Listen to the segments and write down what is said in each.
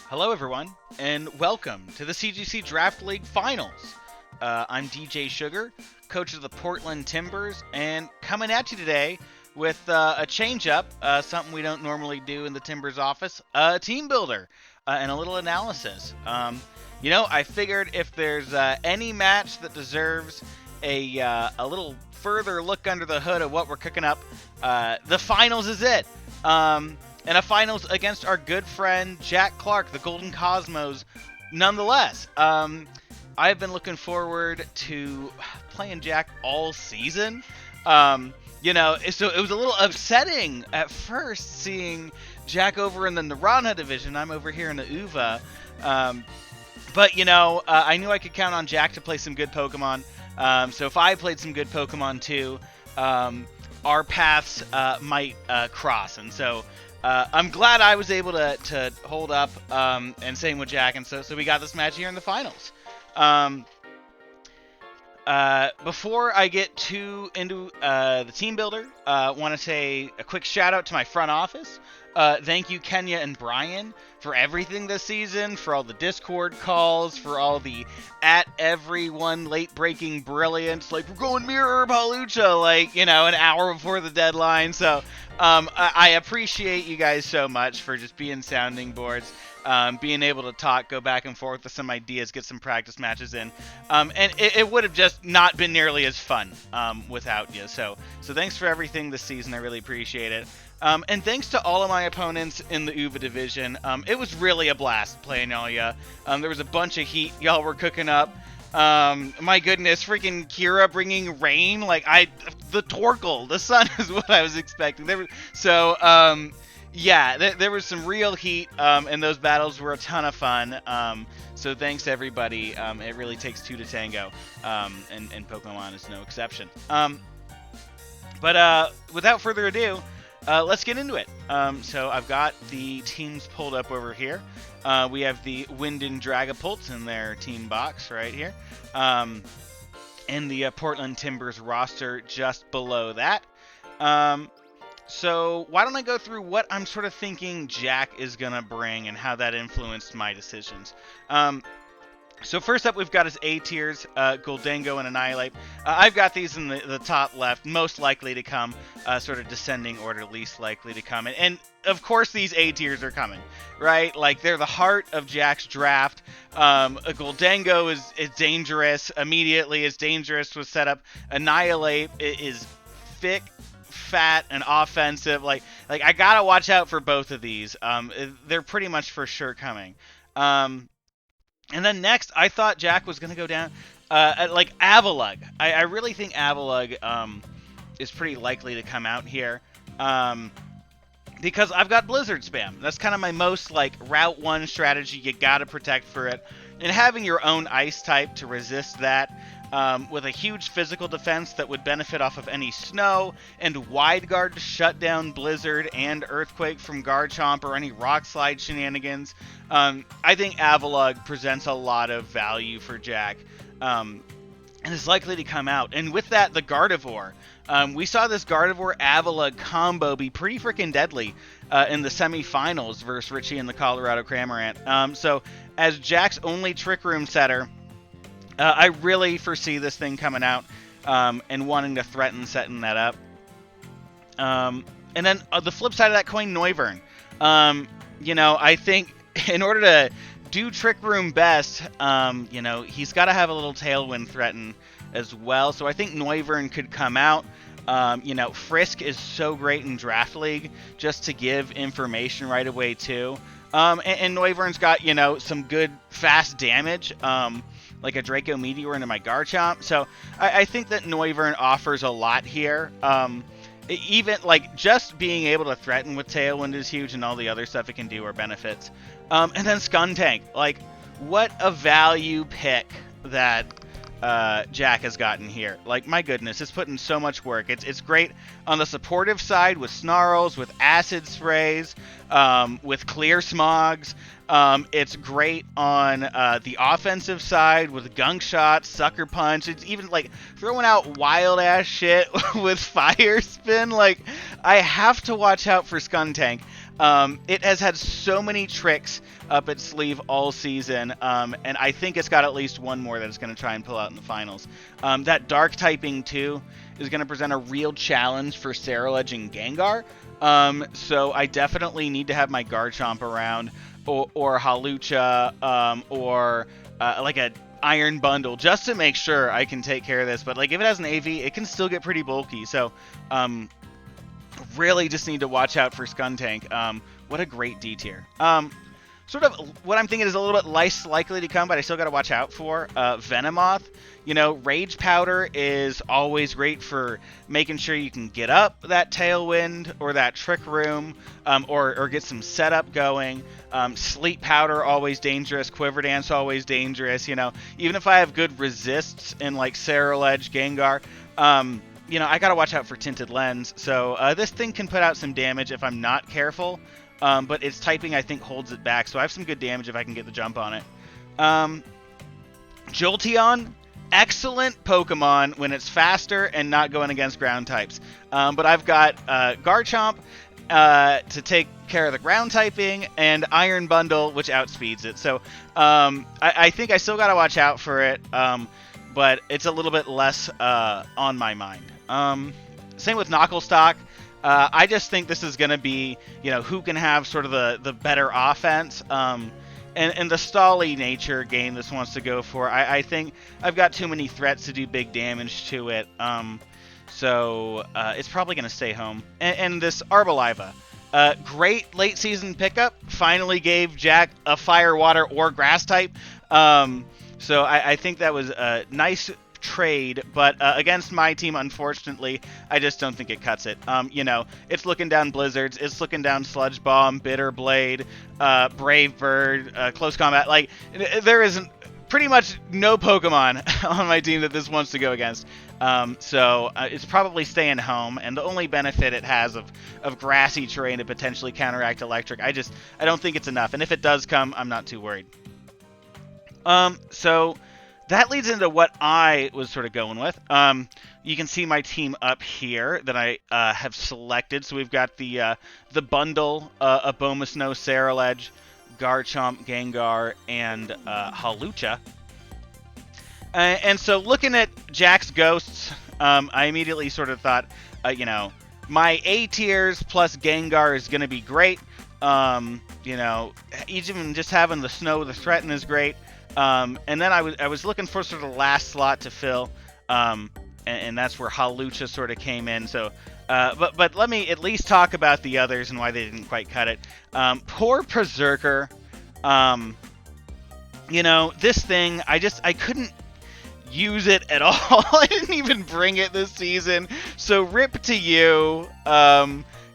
Hello, everyone, and welcome to the CGC Draft League Finals. I'm DJ Sugar, coach of the Portland Timburrs, and coming at you today with a change-up, something we don't normally do in the Timburrs office, team builder, and a little analysis. I figured if there's any match that deserves a little further look under the hood of what we're cooking up, the finals is it. And a finals against our good friend Jack Clark, the Golden Cosmos, nonetheless. I've been looking forward to playing Jack all season. So it was a little upsetting at first seeing Jack over in the Naranja division. I'm over here in the UVA. But I knew I could count on Jack to play some good Pokemon. So if I played some good Pokemon too, our paths might cross. And so I'm glad I was able to hold up and same with Jack. And so we got this match here in the finals. Before I get too into the team builder, I want to say a quick shout out to my front office. Thank you, Kenya and Brian, for everything this season, for all the Discord calls, for all the at everyone late breaking brilliance. Like, we're going Mirror Palucha, an hour before the deadline. So I appreciate you guys so much for just being sounding boards. Being able to talk, go back and forth with some ideas, get some practice matches in. And it would have just not been nearly as fun without you. So thanks for everything this season. I really appreciate it. And thanks to all of my opponents in the UVA division. It was really a blast playing all ya. There was a bunch of heat y'all were cooking up. My goodness, freaking Kira bringing rain. The Torkoal, the sun is what I was expecting. There was some real heat, and those battles were a ton of fun. So thanks everybody. It really takes two to tango, and Pokemon is no exception. But without further ado, let's get into it. So I've got the teams pulled up over here. We have the Wind and Dragapults in their team box right here. And the Portland Timburrs roster just below that. So why don't I go through what I'm sort of thinking Jack is going to bring and how that influenced my decisions. So first up, we've got his A tiers, Gholdengo and Annihilate. I've got these in the top left, most likely to come, sort of descending order, least likely to come. And of course, these A tiers are coming, right? Like, they're the heart of Jack's draft. A Gholdengo is dangerous. Immediately is dangerous with setup. Annihilate is thick, fat, and offensive. Like I gotta watch out for both of these. They're pretty much for sure coming. And then next, I thought Jack was going to go down at Avalugg. I really think Avalugg is pretty likely to come out here because I've got Blizzard spam. That's kind of my most Route 1 strategy. You got to protect for it. And having your own ice type to resist that with a huge physical defense that would benefit off of any snow and wide guard to shut down Blizzard and Earthquake from Garchomp or any Rock Slide shenanigans. I think Avalugg presents a lot of value for Jack and is likely to come out. And with that, the Gardevoir. We saw this Gardevoir-Avalugg combo be pretty freaking deadly in the semifinals versus Richie and the Colorado Cramorant. So as Jack's only Trick Room setter, I really foresee this thing coming out and wanting to threaten setting that up. And then the flip side of that coin, Noivern. I think in order to do Trick Room best, he's got to have a little Tailwind threaten as well. So I think Noivern could come out. Frisk is so great in Draft League just to give information right away too. And Noivern's got, some good fast damage. Like a Draco Meteor into my Garchomp. So I think that Noivern offers a lot here. Even just being able to threaten with Tailwind is huge, and all the other stuff it can do are benefits. And then Skuntank. What a value pick that Jack has gotten here. My goodness, it's put in so much work. It's great on the supportive side with Snarls, with Acid Sprays, with Clear Smogs. It's great on the offensive side with Gunk Shot, Sucker Punch. It's even throwing out wild ass shit with Fire Spin. I have to watch out for Skuntank. It has had so many tricks up its sleeve all season, and I think it's got at least one more that it's going to try and pull out in the finals. That dark typing too is going to present a real challenge for Ceruledge and Gengar. So I definitely need to have my Garchomp around, or Hawlucha, or like a Iron Bundle, just to make sure I can take care of this. But like if it has an AV, it can still get pretty bulky. So really just need to watch out for Skuntank. What a great D tier. Sort of what I'm thinking is a little bit less likely to come, but I still got to watch out for Venomoth. You know, Rage Powder is always great for making sure you can get up that Tailwind or that Trick Room, or get some setup going. Sleep Powder, always dangerous. Quiver Dance, always dangerous. You know, even if I have good resists in like Ceruledge, Gengar, you know, I got to watch out for Tinted Lens. So this thing can put out some damage if I'm not careful. But its typing, I think, holds it back. So I have some good damage if I can get the jump on it. Jolteon, excellent Pokemon when it's faster and not going against ground types. But I've got Garchomp to take care of the ground typing, and Iron Bundle, which outspeeds it. So I think I still got to watch out for it, but it's a little bit less on my mind. Same with Knucklestock. I just think this is going to be, you know, who can have sort of the better offense, and the stally nature game this wants to go for. I think I've got too many threats to do big damage to it, so it's probably going to stay home. And this Arboliva, great late season pickup, finally gave Jack a fire, water, or grass type, so I think that was a nice trade, but against my team, unfortunately, I just don't think it cuts it. You know, it's looking down Blizzards, it's looking down Sludge Bomb, Bitter Blade, Brave Bird, Close Combat. Like, there isn't pretty much no Pokemon on my team that this wants to go against. So it's probably staying home, and the only benefit it has of grassy terrain to potentially counteract Electric, I don't think it's enough. And if it does come, I'm not too worried. So that leads into what I was sort of going with. You can see my team up here that I have selected. So we've got the bundle, Abomasnow, Ceruledge, Garchomp, Gengar, and Hawlucha. And so looking at Jack's Ghosts, I immediately sort of thought, you know, my A tiers plus Gengar is going to be great. You know, even just having the Snow, the Threaten is great. And then I was looking for sort of the last slot to fill, and that's where Hawlucha sort of came in. So, but let me at least talk about the others and why they didn't quite cut it. Poor Berserker. You know, this thing, I couldn't use it at all. I didn't even bring it this season. So rip to you.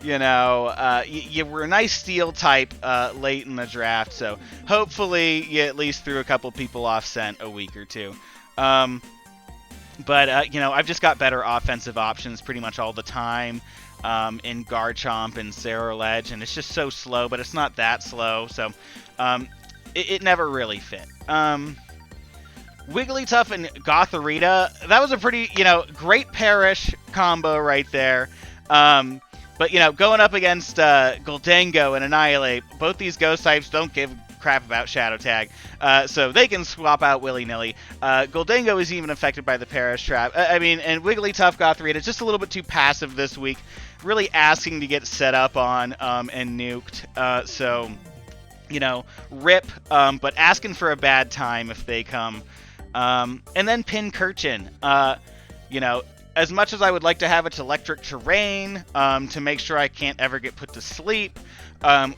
You know, you were a nice steel type late in the draft, so hopefully you at least threw a couple people off scent a week or two. But, you know, I've just got better offensive options pretty much all the time in Garchomp and Ceruledge, and it's just so slow, but it's not that slow, so it never really fit. Wigglytuff and Gothorita, that was a pretty, you know, great Perish combo right there. But, you know, going up against Gholdengo and Annihilate, both these ghost types don't give crap about Shadow Tag, so they can swap out willy-nilly. Gholdengo is even affected by the Perish Trap. I mean, and Wigglytuff, Gothorita, just a little bit too passive this week, really asking to get set up on and nuked. So, you know, rip, but asking for a bad time if they come. And then Pincurchin, you know, as much as I would like to have its electric terrain to make sure I can't ever get put to sleep,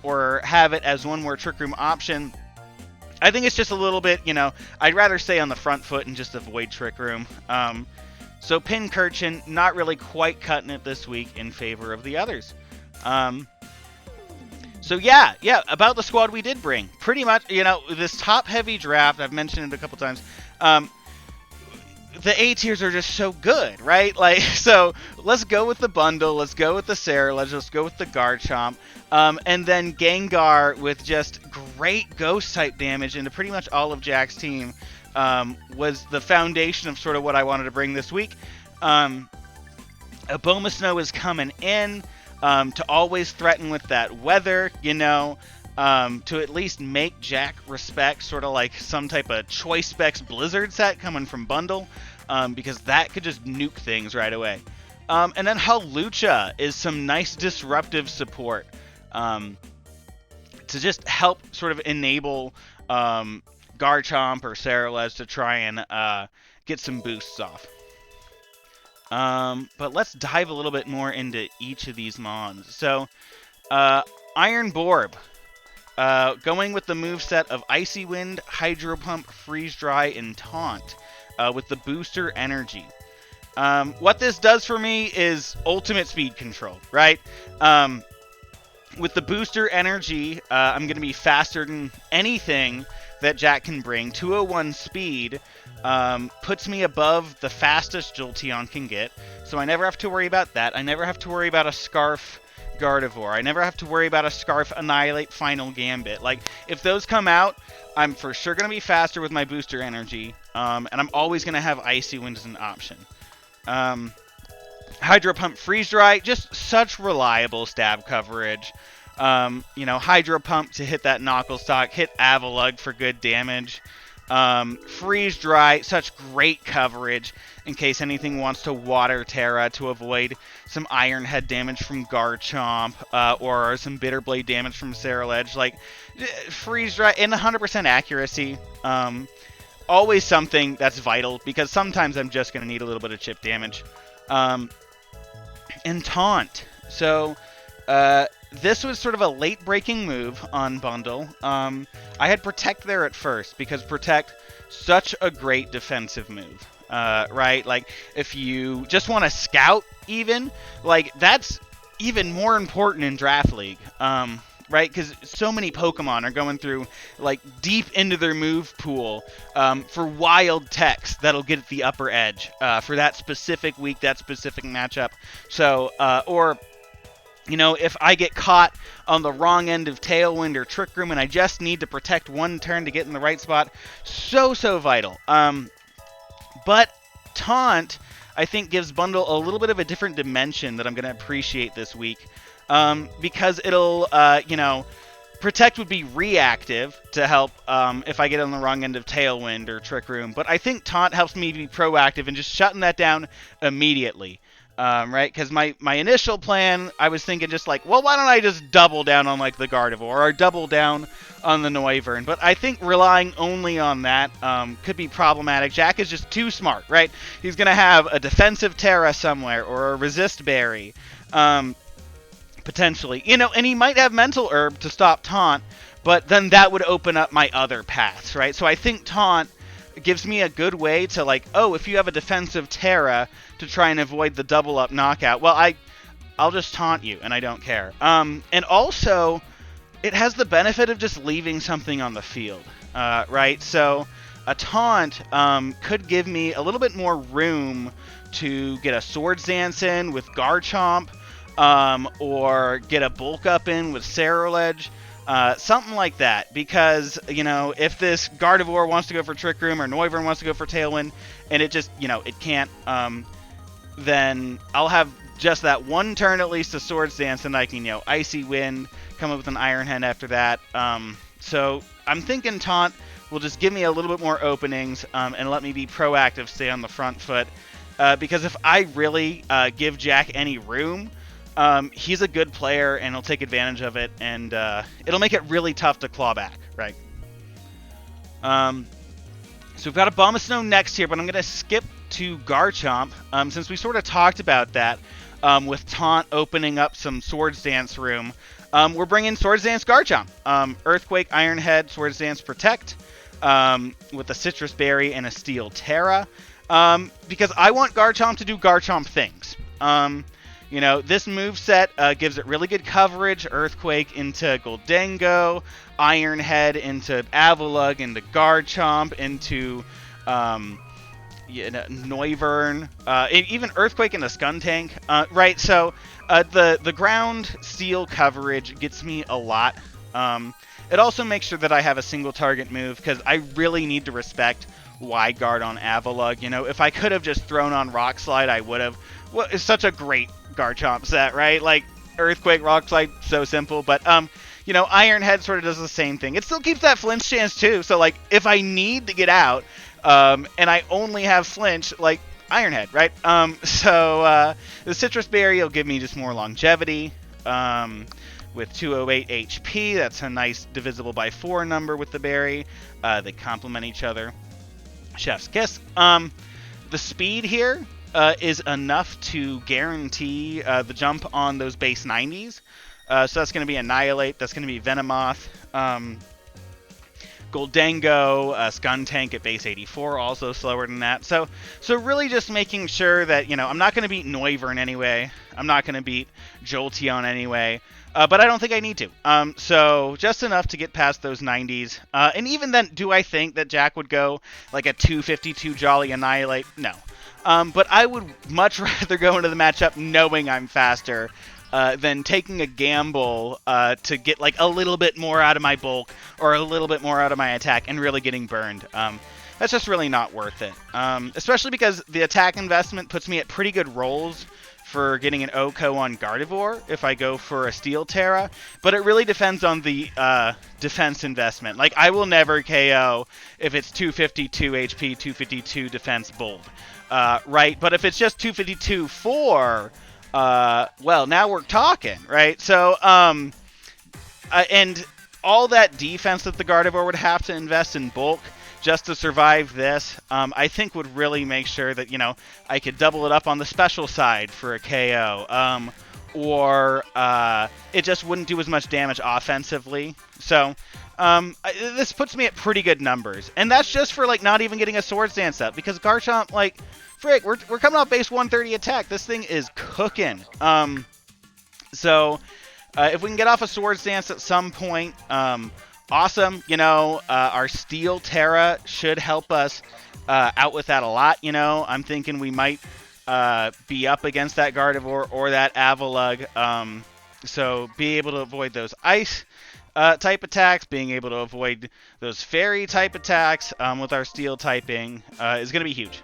or have it as one more Trick Room option, I think it's just a little bit, you know, I'd rather stay on the front foot and just avoid Trick Room. So Pincurchin, not really quite cutting it this week in favor of the others. So yeah, about the squad we did bring. Pretty much, you know, this top-heavy draft, I've mentioned it a couple times, the A tiers are just so good, right? Like, so let's go with the bundle, let's go with the Ceruledge, let's go with the Garchomp, and then Gengar with just great ghost type damage into pretty much all of Jack's team was the foundation of sort of what I wanted to bring this week. Abomasnow is coming in. to always threaten with that weather, you know, to at least make Jack respect sort of like some type of choice specs Blizzard set coming from Bundle, because that could just nuke things right away. And then Halucha is some nice disruptive support to just help sort of enable Garchomp or Saralez to try and get some boosts off. But let's dive a little bit more into each of these mons. So, Iron Borb. Going with the moveset of Icy Wind, Hydro Pump, Freeze Dry, and Taunt with the booster energy. What this does for me is ultimate speed control, right? With the booster energy, I'm going to be faster than anything that Jack can bring. 201 speed puts me above the fastest Jolteon can get, so I never have to worry about that. I never have to worry about a Scarf Gardevoir. I never have to worry about a Scarf Annihilate Final Gambit. Like, if those come out, I'm for sure going to be faster with my booster energy, and I'm always going to have Icy Wind as an option. Hydro Pump, Freeze Dry, just such reliable stab coverage. You know, Hydro Pump to hit that Knuckle Stock, hit Avalugg for good damage. Freeze Dry, such great coverage in case anything wants to Water Terra to avoid some Iron Head damage from Garchomp, or some Bitter Blade damage from Saralege. Like, Freeze Dry, and 100% accuracy. Always something that's vital, because sometimes I'm just going to need a little bit of chip damage. And Taunt. So, this was sort of a late-breaking move on Bundle. I had Protect there at first, because Protect, such a great defensive move, right? Like, if you just want to scout, even, like, that's even more important in Draft League, right? Because so many Pokemon are going through, like, deep into their move pool for wild techs that'll get the upper edge for that specific week, that specific matchup. So, or, you know, if I get caught on the wrong end of Tailwind or Trick Room and I just need to protect one turn to get in the right spot, so vital. But Taunt, I think, gives Bundle a little bit of a different dimension that I'm going to appreciate this week. Because it'll, you know, Protect would be reactive to help if I get on the wrong end of Tailwind or Trick Room. But I think Taunt helps me be proactive and just shutting that down immediately. Right? Because my initial plan, I was thinking just like, well, why don't I just double down on, like, the Gardevoir or double down on the Noivern? But I think relying only on that could be problematic. Jack is just too smart, right? He's going to have a defensive Terra somewhere or a Resist Berry. Potentially, you know, and he might have Mental Herb to stop Taunt, but then that would open up my other paths, right? So I think Taunt gives me a good way to, like, oh, if you have a defensive Terra to try and avoid the double up knockout, well, I'll just taunt you, and I don't care. And also, it has the benefit of just leaving something on the field, right? So a Taunt could give me a little bit more room to get a Swords Dance in with Garchomp, or get a Bulk Up in with Saralege, something like that, because, you know, if this Gardevoir wants to go for Trick Room or Noivern wants to go for Tailwind, and it just, you know, it can't, then I'll have just that one turn at least to Swords Dance, and I can, you know, Icy Wind, come up with an Iron Hand after that. So I'm thinking Taunt will just give me a little bit more openings, and let me be proactive, stay on the front foot, because if I really give Jack any room, he's a good player, and he'll take advantage of it, and it'll make it really tough to claw back, right? So we've got a Abomasnow next here, but I'm going to skip to Garchomp, since we sort of talked about that, with Taunt opening up some Swords Dance room. We're bringing Swords Dance Garchomp. Earthquake, Iron Head, Swords Dance Protect, with a Citrus Berry and a Steel Terra, because I want Garchomp to do Garchomp things. You know, this moveset gives it really good coverage. Earthquake into Goldengo, Iron Head into Avalugg, into Garchomp, into Noivern, even Earthquake into Skuntank. Right, so the ground steel coverage gets me a lot. It also makes sure that I have a single target move, because I really need to respect Wide Guard on Avalugg. You know, if I could have just thrown on Rock Slide, I would have. Well, it's such a great Garchomp set, right? Like, Earthquake, Rock Slide, so simple. But, you know, Iron Head sort of does the same thing. It still keeps that flinch chance, too. So, like, if I need to get out, and I only have flinch, like, Iron Head, right? The Citrus Berry will give me just more longevity. With 208 HP, that's a nice divisible by 4 number with the berry. They complement each other. Chef's Kiss. The speed here is enough to guarantee the jump on those base 90s. So that's going to be Annihilate. That's going to be Venomoth. Goldango, Skuntank at base 84, also slower than that. So really just making sure that, you know, I'm not going to beat Noivern anyway. I'm not going to beat Jolteon anyway. But I don't think I need to. So just enough to get past those 90s. And even then, do I think that Jack would go like a 252 Jolly Annihilate? No. But I would much rather go into the matchup knowing I'm faster than taking a gamble to get like a little bit more out of my bulk or a little bit more out of my attack and really getting burned. That's just really not worth it. Especially because the attack investment puts me at pretty good rolls for getting an OHKO on Gardevoir if I go for a Steel Terra, but it really depends on the defense investment. Like, I will never KO if it's 252 HP, 252 defense bold, right? But if it's just 252 4, well, now we're talking, right? So, and all that defense that the Gardevoir would have to invest in bulk just to survive this, I think would really make sure that, you know, I could double it up on the special side for a KO, or it just wouldn't do as much damage offensively. So this puts me at pretty good numbers, and that's just for like not even getting a Swords Dance up, because Garchomp, like, frick, we're coming off base 130 attack. This thing is cooking. So if we can get off a Swords Dance at some point, awesome. You know, our Steel Terra should help us out with that a lot. You know, I'm thinking we might be up against that Gardevoir or that Avalugg. So be able to avoid those Ice type attacks, being able to avoid those Fairy type attacks with our Steel typing is going to be huge.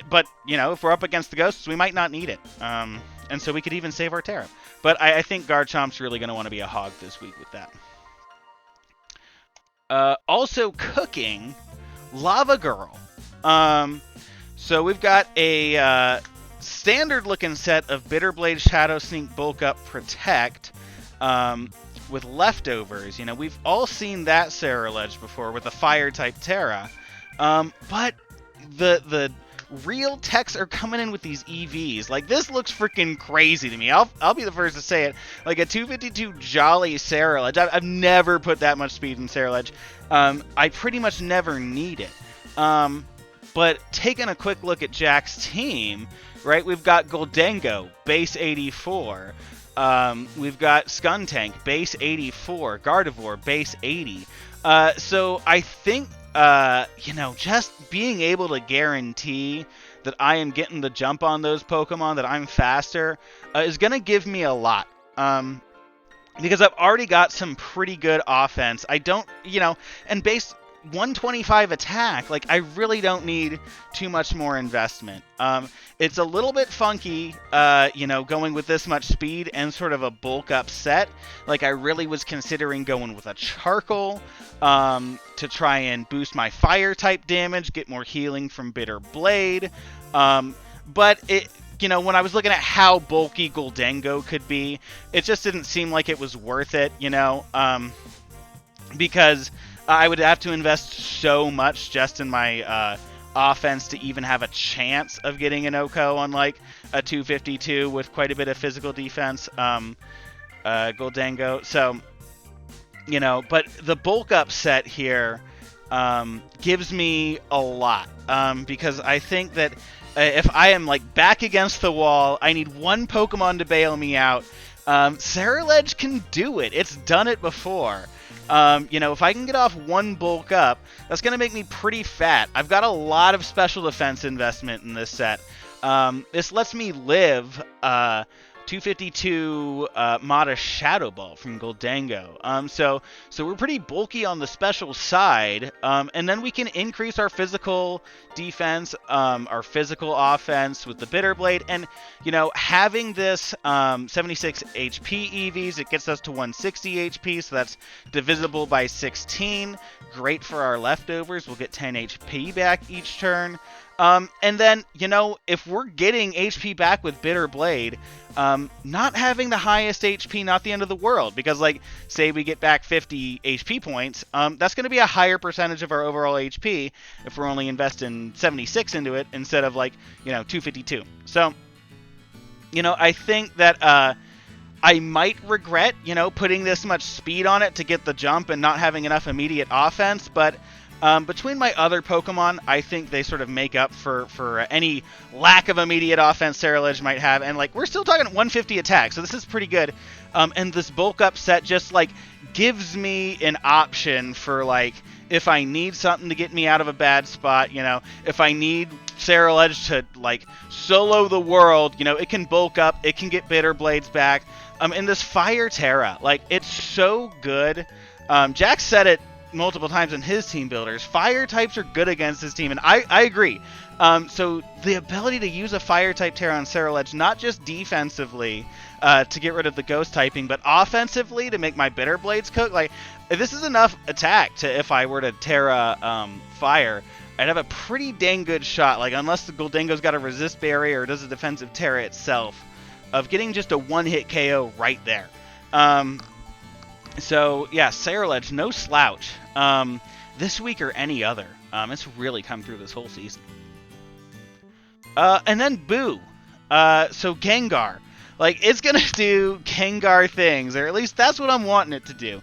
But, you know, if we're up against the Ghosts, we might not need it. And so we could even save our Terra. But I think Garchomp's really going to want to be a hog this week with that. Also cooking, Lava Girl. So we've got a standard-looking set of Bitterblade, Shadow Sneak, Bulk Up, Protect with leftovers. You know, we've all seen that Cerulege before with a Fire-type Terra. But the real techs are coming in with these EVs. Like, this looks freaking crazy to me. I'll be the first to say it. Like a 252 Jolly Cerulege. I've never put that much speed in Cerulege. I pretty much never need it. But taking a quick look at Jack's team, right? We've got Goldango, base 84. We've got Skuntank, base 84. Gardevoir, base 80. So I think, you know, just being able to guarantee that I am getting the jump on those Pokemon, that I'm faster, is going to give me a lot. Because I've already got some pretty good offense. I don't, you know, and base 125 attack, like, I really don't need too much more investment. It's a little bit funky, you know, going with this much speed and sort of a bulk up set. Like, I really was considering going with a Charcoal to try and boost my fire type damage, get more healing from Bitter Blade. But it, you know, when I was looking at how bulky Goldango could be, it just didn't seem like it was worth it, you know, because I would have to invest so much just in my offense to even have a chance of getting an OHKO on like a 252 with quite a bit of physical defense, Goldango. So, you know, but the bulk up set here gives me a lot, because I think that if I am like back against the wall, I need one Pokemon to bail me out. Cerulege can do it. It's done it before. You know, if I can get off one bulk up, that's going to make me pretty fat. I've got a lot of special defense investment in this set. This lets me live 252 Mata Shadow Ball from Goldango. So we're pretty bulky on the special side, and then we can increase our physical defense, our physical offense with the Bitter Blade, and having this 76 HP EVs, it gets us to 160 HP, so that's divisible by 16. Great for our leftovers. We'll get 10 HP back each turn. And then, if we're getting HP back with Bitter Blade, not having the highest HP, not the end of the world, because, say we get back 50 HP points, that's going to be a higher percentage of our overall HP if we're only investing 76 into it instead of, 252. So, I think that, I might regret, putting this much speed on it to get the jump and not having enough immediate offense, but between my other Pokemon, I think they sort of make up for any lack of immediate offense Ceruledge might have. And, we're still talking 150 attack, so this is pretty good. And this bulk up set just, gives me an option for, if I need something to get me out of a bad spot, if I need Ceruledge to, solo the world, it can bulk up, it can get Bitter Blades back. And this Fire Terra, it's so good. Jack said it multiple times in his team builders. Fire types are good against his team, and I agree. So the ability to use a Fire type Terra on Ceruledge, not just defensively to get rid of the Ghost typing, but offensively to make my Bitter Blades cook, this is enough attack to, if I were to Terra Fire, I'd have a pretty dang good shot, unless the Goldango's got a resist barrier or does a defensive Terra itself, of getting just a one-hit KO right there. So, yeah, Ceruledge, no slouch. This week or any other. It's really come through this whole season. And then Boo. So Gengar. It's going to do Gengar things, or at least that's what I'm wanting it to do.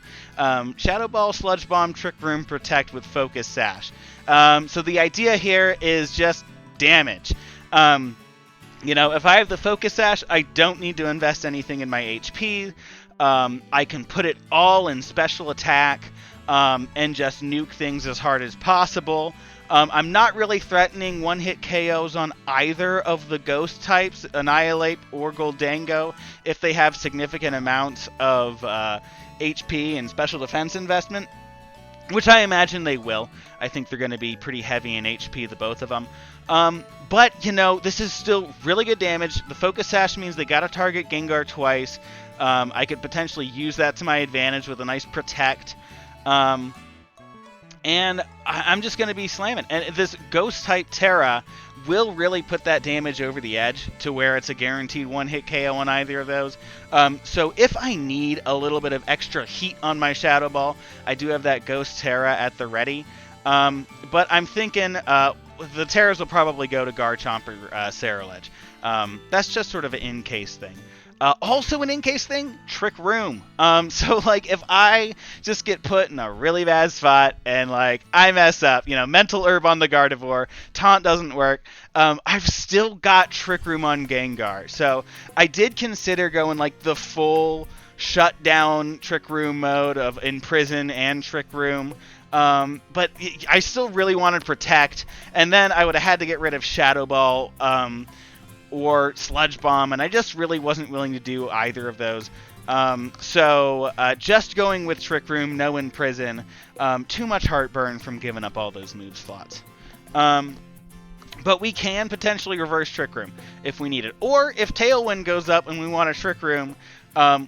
Shadow Ball, Sludge Bomb, Trick Room, Protect with Focus Sash. So the idea here is just damage. If I have the Focus Sash, I don't need to invest anything in my HP. I can put it all in special attack and just nuke things as hard as possible. I'm not really threatening one-hit KOs on either of the Ghost types, Annihilate or Goldango, if they have significant amounts of HP and special defense investment, which I imagine they will. I think they're going to be pretty heavy in HP, the both of them. But, this is still really good damage. The Focus Sash means they got to target Gengar twice. I could potentially use that to my advantage with a nice Protect. And I'm just going to be slamming. And this Ghost-type Terra will really put that damage over the edge to where it's a guaranteed one-hit KO on either of those. So if I need a little bit of extra heat on my Shadow Ball, I do have that Ghost Terra at the ready. But I'm thinking the Terras will probably go to Garchomp or Ceruledge. That's just sort of an in-case thing. Also an in-case thing, Trick Room. So, if I just get put in a really bad spot and, I mess up, Mental Herb on the Gardevoir, Taunt doesn't work, I've still got Trick Room on Gengar. So, I did consider going, the full shutdown Trick Room mode of Imprison and Trick Room. But I still really wanted Protect, and then I would have had to get rid of Shadow Ball, or Sludge Bomb, and I just really wasn't willing to do either of those. So just going with Trick Room, no Imprison, too much heartburn from giving up all those move slots. But we can potentially reverse Trick Room if we need it. Or if Tailwind goes up and we want a Trick Room,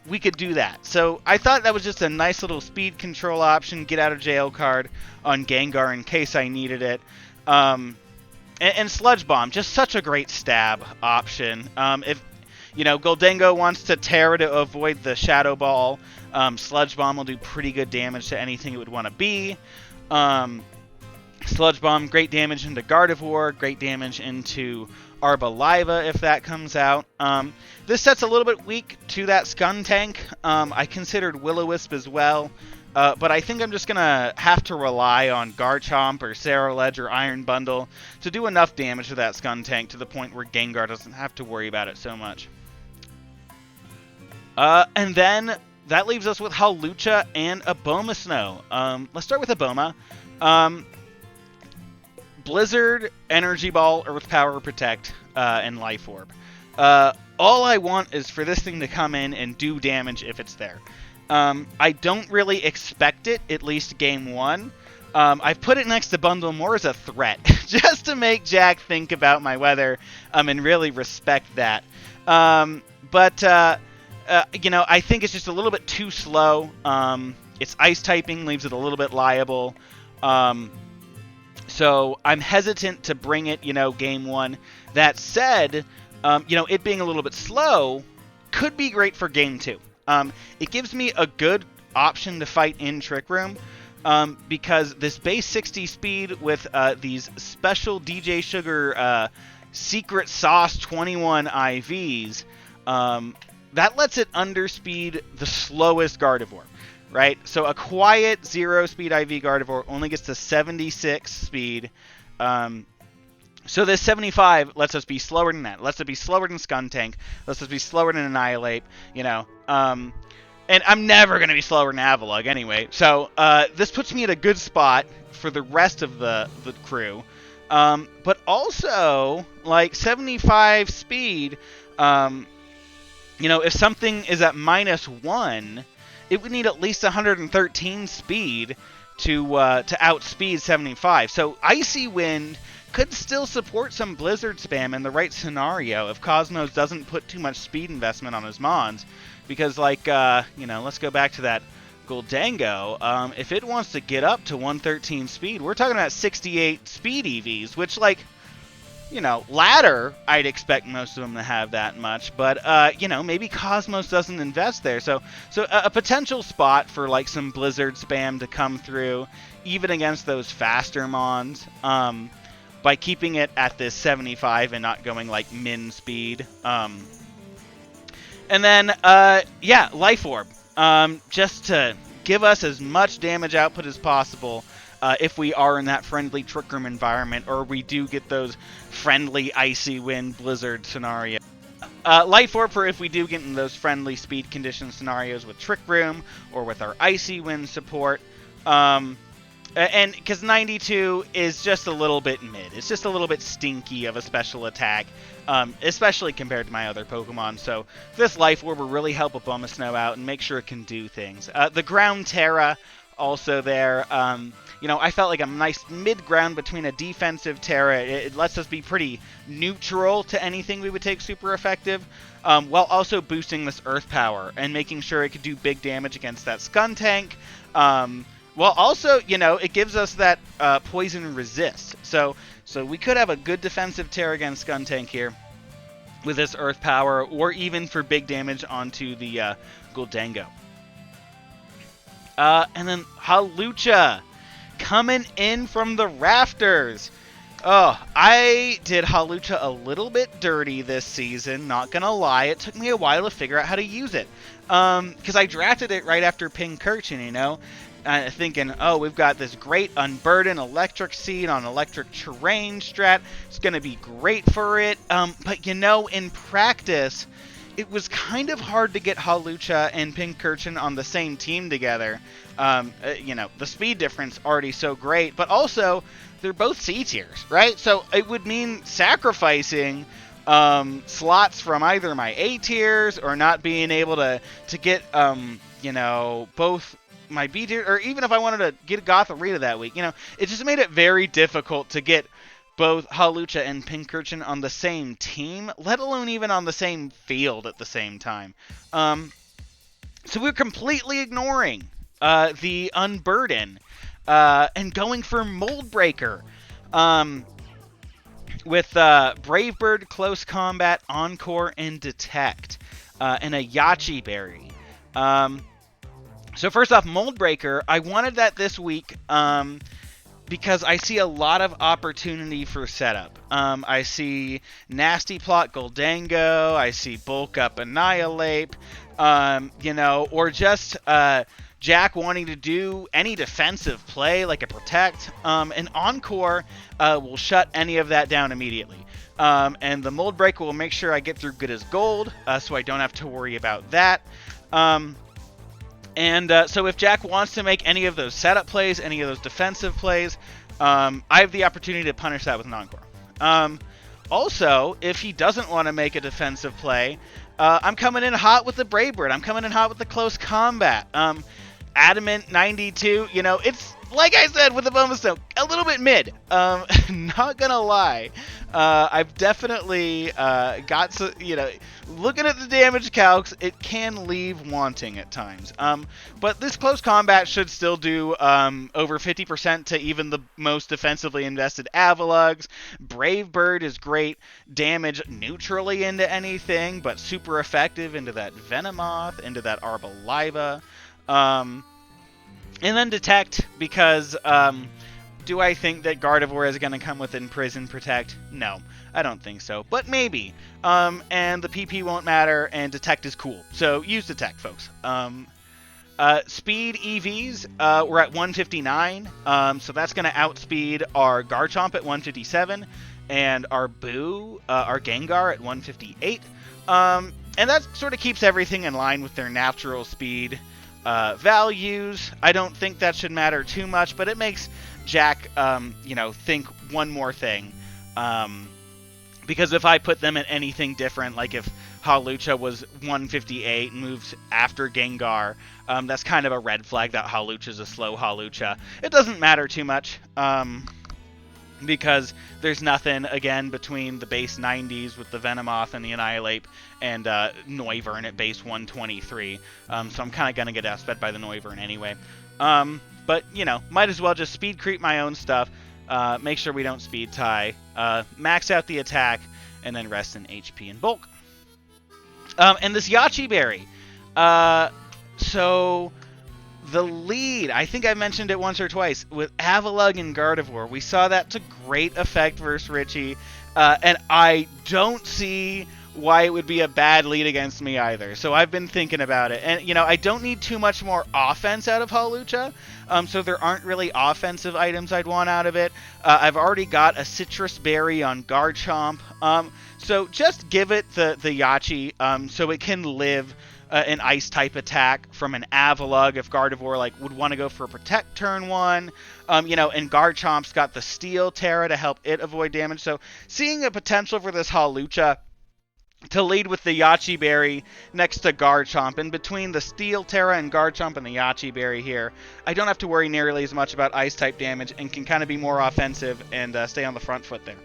we could do that. So I thought that was just a nice little speed control option, get out of jail card on Gengar in case I needed it. And Sludge Bomb, just such a great stab option. If Goldango wants to Terra to avoid the Shadow Ball, Sludge Bomb will do pretty good damage to anything it would want to be. Sludge Bomb, great damage into Gardevoir, great damage into Arboliva if that comes out. This set's a little bit weak to that Skuntank. I considered Will-O-Wisp as well. But I think I'm just going to have to rely on Garchomp or Ceruledge or Iron Bundle to do enough damage to that Skuntank to the point where Gengar doesn't have to worry about it so much. And then that leaves us with Hawlucha and Abomasnow. Let's start with Aboma. Blizzard, Energy Ball, Earth Power, Protect, and Life Orb. all I want is for this thing to come in and do damage if it's there. I don't really expect it, at least game 1. I've put it next to Bundle more as a threat, just to make Jack think about my weather and really respect that. But I think it's just a little bit too slow. Its ice typing leaves it a little bit liable. So I'm hesitant to bring it, game 1. That said, it being a little bit slow could be great for game 2. It gives me a good option to fight in Trick Room. Because this base 60 speed with these special DJ Sugar Secret Sauce 21 IVs, that lets it underspeed the slowest Gardevoir, right? So a quiet 0-speed IV Gardevoir only gets to 76 speed. So this 75 lets us be slower than that. Lets us be slower than Skuntank. Lets us be slower than Annihilate, And I'm never going to be slower than Avalugg anyway. So this puts me at a good spot for the rest of the crew. But also, 75 speed, if something is at -1, it would need at least 113 speed to outspeed 75. So Icy Wind could still support some Blizzard spam in the right scenario if Cosmos doesn't put too much speed investment on his Mons. Because, let's go back to that Goldango. If it wants to get up to 113 speed, we're talking about 68 speed EVs, which, ladder, I'd expect most of them to have that much. But, maybe Cosmos doesn't invest there. So a potential spot for, some Blizzard spam to come through, even against those faster Mons, by keeping it at this 75 and not going, min speed. And then, Life Orb. Just to give us as much damage output as possible if we are in that friendly Trick Room environment, or we do get those friendly Icy Wind Blizzard scenarios. Life Orb for if we do get in those friendly speed condition scenarios with Trick Room, or with our Icy Wind support. And because 92 is just a little bit mid. It's just a little bit stinky of a special attack, especially compared to my other Pokemon. So this Life Orb will really help Abomasnow out and make sure it can do things. The Ground Terra also there. I felt like a nice mid-ground between a defensive Terra. It lets us be pretty neutral to anything we would take super effective, while also boosting this Earth Power and making sure it could do big damage against that Skuntank. Well, also, it gives us that poison resist. So we could have a good defensive Terra against Skuntank here with this Earth Power, or even for big damage onto the Goldango. And then Hawlucha coming in from the rafters. Oh, I did Hawlucha a little bit dirty this season, not gonna lie. It took me a while to figure out how to use it. Because I drafted it right after Pincurchin, thinking, we've got this great Unburden Electric Seed on Electric Terrain strat. It's going to be great for it. But, in practice, it was kind of hard to get Hawlucha and Pincurchin on the same team together. The speed difference already so great, but also they're both C tiers, right? So it would mean sacrificing slots from either my A tiers or not being able to get, both my B tier, or even if I wanted to get Gothorita that week, it just made it very difficult to get both Hawlucha and Pincurchin on the same team, let alone even on the same field at the same time. So we're completely ignoring the Unburden and going for Mold Breaker with Brave Bird, Close Combat, Encore, and Detect, and a Yachi Berry. So first off, Mold Breaker, I wanted that this week because I see a lot of opportunity for setup. I see Nasty Plot Goldango, I see Bulk Up Annihilate, or just Jack wanting to do any defensive play like a Protect, and Encore will shut any of that down immediately. And the Mold Breaker will make sure I get through good as gold, so I don't have to worry about that. So if Jack wants to make any of those setup plays, any of those defensive plays, I have the opportunity to punish that with an Encore. Also, if he doesn't want to make a defensive play, I'm coming in hot with the Brave Bird. I'm coming in hot with the Close Combat. Adamant 92, you know, it's like I said with the bonus stone, a little bit mid. Not gonna lie. I've definitely got some, you know, looking at the damage calcs, it can leave wanting at times. But this Close Combat should still do over 50% to even the most defensively invested Avalugs. Brave Bird is great damage neutrally into anything, but super effective into that Venomoth, into that Arbaliva. And then Detect, because do I think that Gardevoir is going to come with Imprison Protect? No, I don't think so, but maybe. And the PP won't matter, and Detect is cool, so use Detect, folks. Speed EVs, we're at 159, so that's going to outspeed our Garchomp at 157, and our Boo, our Gengar at 158. And that sort of keeps everything in line with their natural speed values. I don't think that should matter too much, but it makes Jack, you know, think one more thing. Because if I put them at anything different, like if Hawlucha was 158 and moves after Gengar, that's kind of a red flag that Hawlucha's a slow Hawlucha. It doesn't matter too much, because there's nothing, again, between the base 90s with the Venomoth and the Annihilate and Noivern at base 123. So I'm kind of going to get outsped by the Noivern anyway. But, you know, might as well just speed creep my own stuff, make sure we don't speed tie, max out the attack, and then rest in HP and bulk. And this Yachi Berry. So the lead, I think I mentioned it once or twice, with Avalugg and Gardevoir. We saw that to great effect versus Richie, and I don't see why it would be a bad lead against me either. So I've been thinking about it. And, you know, I don't need too much more offense out of Hawlucha, so there aren't really offensive items I'd want out of it. I've already got a Citrus Berry on Garchomp, so just give it the Yachi, so it can live an Ice-type attack from an Avalugg if Gardevoir like would want to go for a Protect turn 1. You know, and Garchomp's got the Steel Terra to help it avoid damage. So seeing a potential for this Hawlucha to lead with the Yachi Berry next to Garchomp. And between the Steel Terra and Garchomp and the Yachi Berry here, I don't have to worry nearly as much about Ice-type damage and can kind of be more offensive and stay on the front foot there.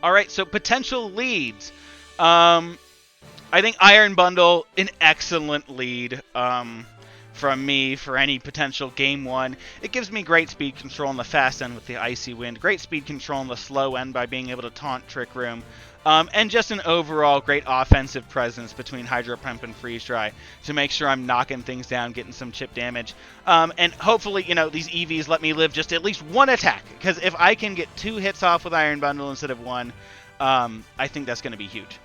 Alright, so potential leads. I think Iron Bundle, an excellent lead from me for any potential Game 1. It gives me great speed control on the fast end with the Icy Wind, great speed control on the slow end by being able to taunt Trick Room, and just an overall great offensive presence between Hydro Pump and Freeze Dry to make sure I'm knocking things down, getting some chip damage. And hopefully, you know, these EVs let me live just at least one attack, because if I can get 2 hits off with Iron Bundle instead of 1, I think that's going to be huge.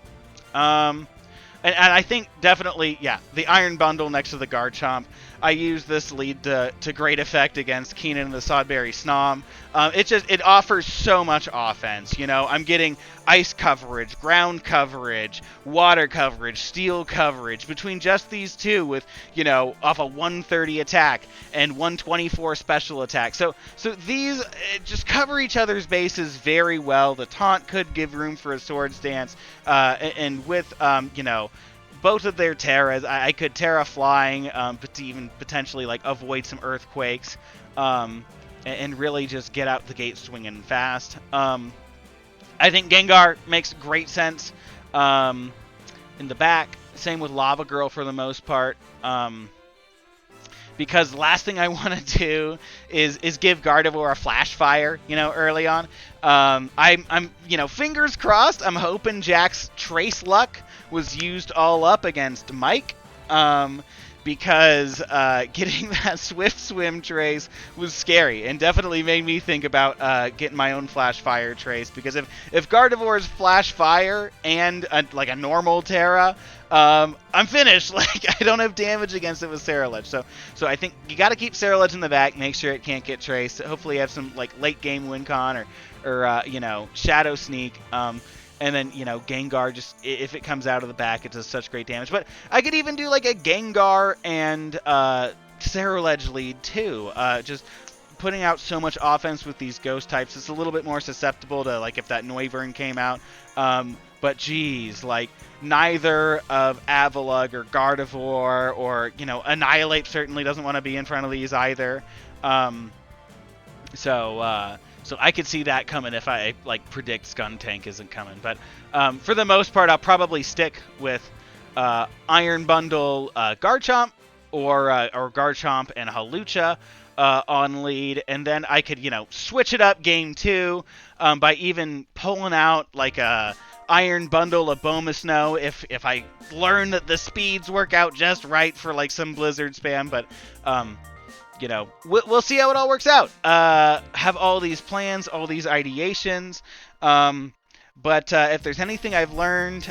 And I think definitely, yeah, the Iron Bundle next to the Garchomp. I use this lead to great effect against Keenan and the Sodberry Snom. It offers so much offense. You know, I'm getting ice coverage, ground coverage, water coverage, steel coverage between just these two with, you know, off a 130 attack and 124 special attack. So these just cover each other's bases very well. The taunt could give room for a Swords Dance, and with, you know, both of their Terras, I could Terra Flying, but to even potentially like avoid some Earthquakes, and really just get out the gate swinging fast. I think Gengar makes great sense in the back. Same with Lava Girl for the most part. Because the last thing I want to do is give Gardevoir a Flash Fire, you know, early on. I'm you know, fingers crossed. I'm hoping Jack's Trace Luck was used all up against Mike, because getting that Swift Swim Trace was scary and definitely made me think about getting my own Flash Fire Trace, because if Gardevoir's Flash Fire and like a normal Terra, I'm finished. Like, I don't have damage against it with Ceruledge. So I think you got to keep Ceruledge in the back, make sure it can't get traced. Hopefully you have some like late game win con or you know, Shadow Sneak. And then, you know, Gengar, just if it comes out of the back, it does such great damage. But I could even do like a Gengar and Ceruledge lead too. Just putting out so much offense with these ghost types. It's a little bit more susceptible to, like, if that Noivern came out. But geez, like, neither of Avalugg or Gardevoir or, you know, Annihilate certainly doesn't want to be in front of these either. So I could see that coming if I, like, predict Skuntank isn't coming. But for the most part, I'll probably stick with Iron Bundle Garchomp or Garchomp and Hawlucha on lead. And then I could, you know, switch it up game 2 by even pulling out, like, a Iron Bundle of Bomasnow if I learn that the speeds work out just right for, like, some Blizzard spam. But you know, we'll see how it all works out. Have all these plans, all these ideations. But if there's anything I've learned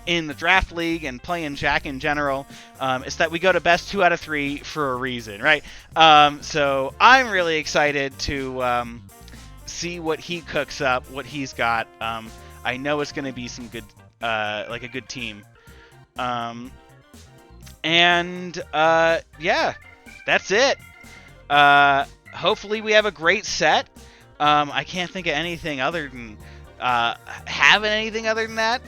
in the draft league and playing Jack in general, it's that we go to best 2 out of 3 for a reason, right? So I'm really excited to see what he cooks up, what he's got. I know it's going to be some good, like a good team. Yeah, that's it. Hopefully we have a great set. I can't think of anything other than having anything other than that.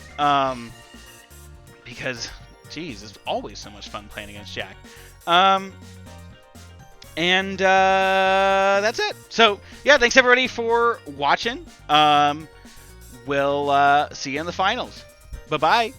Because, geez, it's always so much fun playing against Jack. That's it. So, yeah, thanks everybody for watching. We'll see you in the finals. Bye-bye.